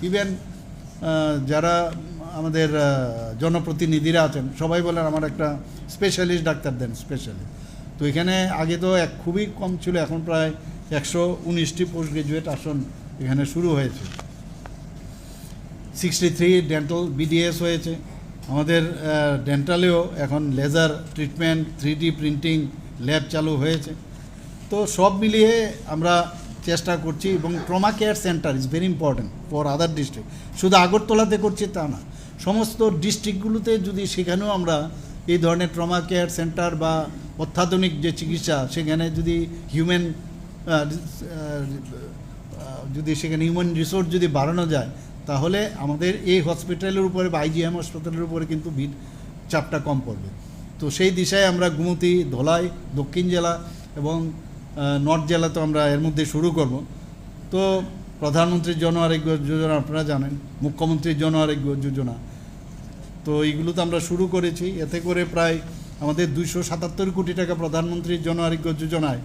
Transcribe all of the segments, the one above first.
Even যারা আমাদের জনপ্রতিনিধিরা আছেন সবাই বলেন আমার একটা স্পেশালিস্ট ডাক্তার দেন, স্পেশালিস্ট। তো এখানে আগে তো খুবই কম ছিল, এখন প্রায় 119টি পোস্ট গ্রাজুয়েট আসন এখানে শুরু হয়েছে। 63 ডেন্টাল বিডিএস হয়েছে। আমাদের ডেন্টালেও এখন laser treatment, 3D printing lab চালু হয়েছে। তো সব মিলিয়ে আমরা চেষ্টা করছি, এবং trauma care centre is very important for other district. শুধু আগরতলাতে করছি তা না, সমস্ত ডিস্ট্রিক্টগুলোতে যদি সেখানেও আমরা এই ধরনের ট্রমা কেয়ার সেন্টার বা অত্যাধুনিক যে চিকিৎসা, সেখানে যদি হিউম্যান রিসোর্স যদি বাড়ানো যায়, তাহলে আমাদের এই হসপিটালের উপরে বা IGM হাসপাতালের উপরে কিন্তু চাপটা কম পড়বে। তো সেই দিশায় আমরা গুমতি, ধলাই, দক্ষিণ জেলা এবং নর্থ জেলা তো আমরা এর মধ্যে শুরু করব। তো প্রধানমন্ত্রীর জন আরোগ্য যোজনা আপনারা জানেন, মুখ্যমন্ত্রীর জন আরোগ্য যোজনা, তো এইগুলো তো আমরা শুরু করেছি। এতে করে প্রায় আমাদের 277 কোটি টাকা প্রধানমন্ত্রীর জন আরোগ্য যোজনায়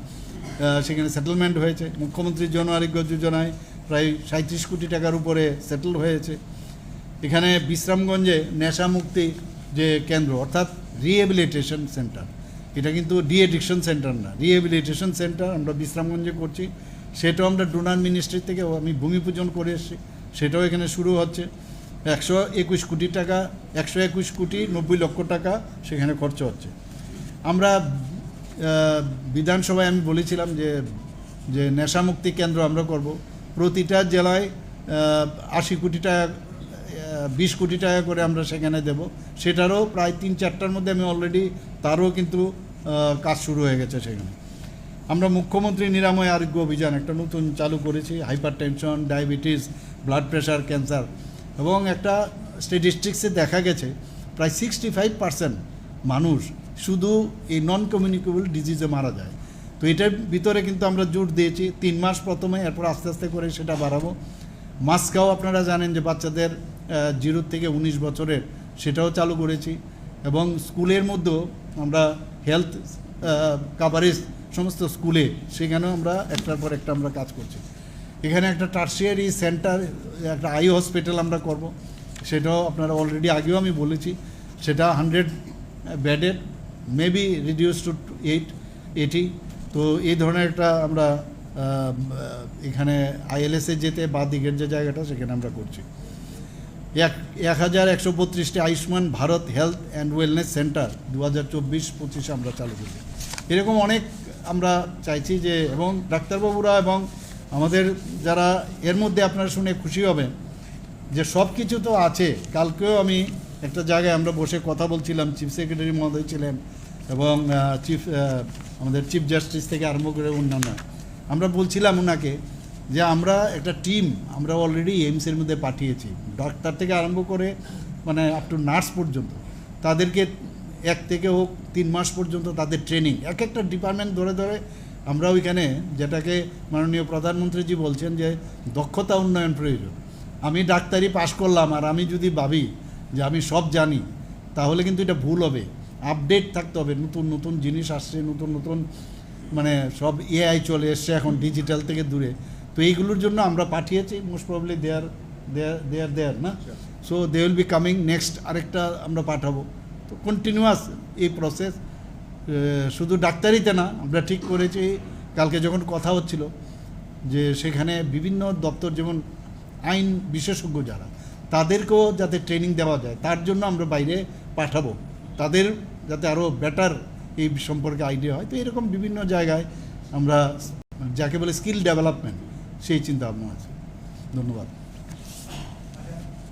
সেখানে সেটেলমেন্ট হয়েছে। মুখ্যমন্ত্রীর জন আরোগ্য যোজনায় প্রায় 37 কোটি টাকার উপরে সেটেল হয়েছে। এখানে বিশ্রামগঞ্জে নেশা মুক্তি যে কেন্দ্র, অর্থাৎ রিহ্যাবিলিটেশন সেন্টার, এটা কিন্তু ডিএডিকশন সেন্টার না, রিহ্যাবিলিটেশন সেন্টার আমরা বিশ্রামগঞ্জে করছি। সেটাও আমরা ডোনার মিনিস্ট্রি থেকে আমি ভূমি পূজন করে এসেছি, সেটাও এখানে শুরু হচ্ছে। 121 কোটি টাকা, 121 কোটি 90 লক্ষ টাকা সেখানে খরচ হচ্ছে। আমরা বিধানসভায় আমি বলেছিলাম যে নেশামুক্তি কেন্দ্র আমরা করব, প্রতিটা জেলায় 80 কোটি টাকা, 20 কোটি টাকা করে আমরা সেখানে দেব। সেটারও প্রায় 3-4টার মধ্যে আমি অলরেডি তারও কিন্তু কাজ শুরু হয়ে গেছে সেখানে। আমরা মুখ্যমন্ত্রী নিরাময় আরোগ্য অভিযান একটা নতুন চালু করেছি, hyper tension, diabetes, blood pressure, cancer, এবং একটা স্ট্যাটিস্টিক্সে দেখা গেছে প্রায় 65% মানুষ শুধু এই নন কমিউনিকেবল ডিজিজে মারা যায়। তো এটার ভিতরে কিন্তু আমরা জোর দিয়েছি 3 মাস প্রথমে, এরপর আস্তে আস্তে করে সেটা বাড়াবো। মাস্কাও আপনারা জানেন যে বাচ্চাদের 0 থেকে 19 বছরের, সেটাও চালু করেছি। এবং স্কুলের মধ্যেও আমরা হেলথ কাভারেজ সমস্ত স্কুলে, সেখানেও আমরা একটার পর একটা আমরা কাজ করছি। এখানে একটা টার্সিয়ারি সেন্টার, একটা আই হসপিটাল আমরা করব, সেটাও আপনারা অলরেডি আগেও আমি বলেছি, সেটা 100 বেডেড, মেবি রিডিউস টু 80। তো এই ধরনের একটা আমরা এখানে ILS-এ যেতে বা দিকের যে জায়গাটা, সেখানে আমরা করছি। 1132টি Ayushman Bharat health and wellness centre 2024-25 আমরা চালু করছি। এরকম অনেক আমরা চাইছি যে, এবং ডাক্তারবাবুরা এবং আমাদের যারা এর মধ্যে আপনারা শুনে খুশি হবেন যে সব কিছু তো আছে। কালকেও আমি একটা জায়গায় আমরা বসে কথা বলছিলাম, চিফ সেক্রেটারি মহোদয় ছিলেন এবং আমাদের চিফ জাস্টিস থেকে আরম্ভ করে অন্যান্য, আমরা বলছিলাম ওনাকে যে আমরা একটা টিম আমরা অলরেডি এইমসের মধ্যে পাঠিয়েছি, ডাক্তার থেকে আরম্ভ করে মানে আপ টু নার্স পর্যন্ত, তাদেরকে 1 থেকে হোক 3 মাস পর্যন্ত তাদের ট্রেনিং, একটা ডিপার্টমেন্ট ধরে ধরে আমরা ওইখানে, যেটাকে মাননীয় প্রধানমন্ত্রীজি বলছেন যে দক্ষতা উন্নয়ন প্রয়োজন। আমি ডাক্তারি পাশ করলাম আর আমি যদি ভাবি যে আমি সব জানি, তাহলে কিন্তু এটা ভুল হবে। আপডেট থাকতে হবে, নতুন নতুন জিনিস আসছে, নতুন নতুন মানে সব AI চলে এসছে এখন ডিজিটাল থেকে দূরে। তো এইগুলোর জন্য আমরা পাঠিয়েছি, মোস্ট প্রবলি দেয়ার না, so they will be coming next, আরেকটা আমরা পাঠাবো। তো কন্টিনিউয়াস এই প্রসেস, শুধু ডাক্তারিতে না, আমরা ঠিক করেছি কালকে যখন কথা হচ্ছিল যে সেখানে বিভিন্ন দপ্তর, যেমন আইন বিশেষজ্ঞ যারা, তাদেরকেও যাতে ট্রেনিং দেওয়া যায়, তার জন্য আমরা বাইরে পাঠাবো, তাদের যাতে আরও বেটার এই সম্পর্কে আইডিয়া হয়। তো এরকম বিভিন্ন জায়গায় আমরা যাকে বলে স্কিল ডেভেলপমেন্ট, সেই চিন্তা ভাবনা আছে। ধন্যবাদ।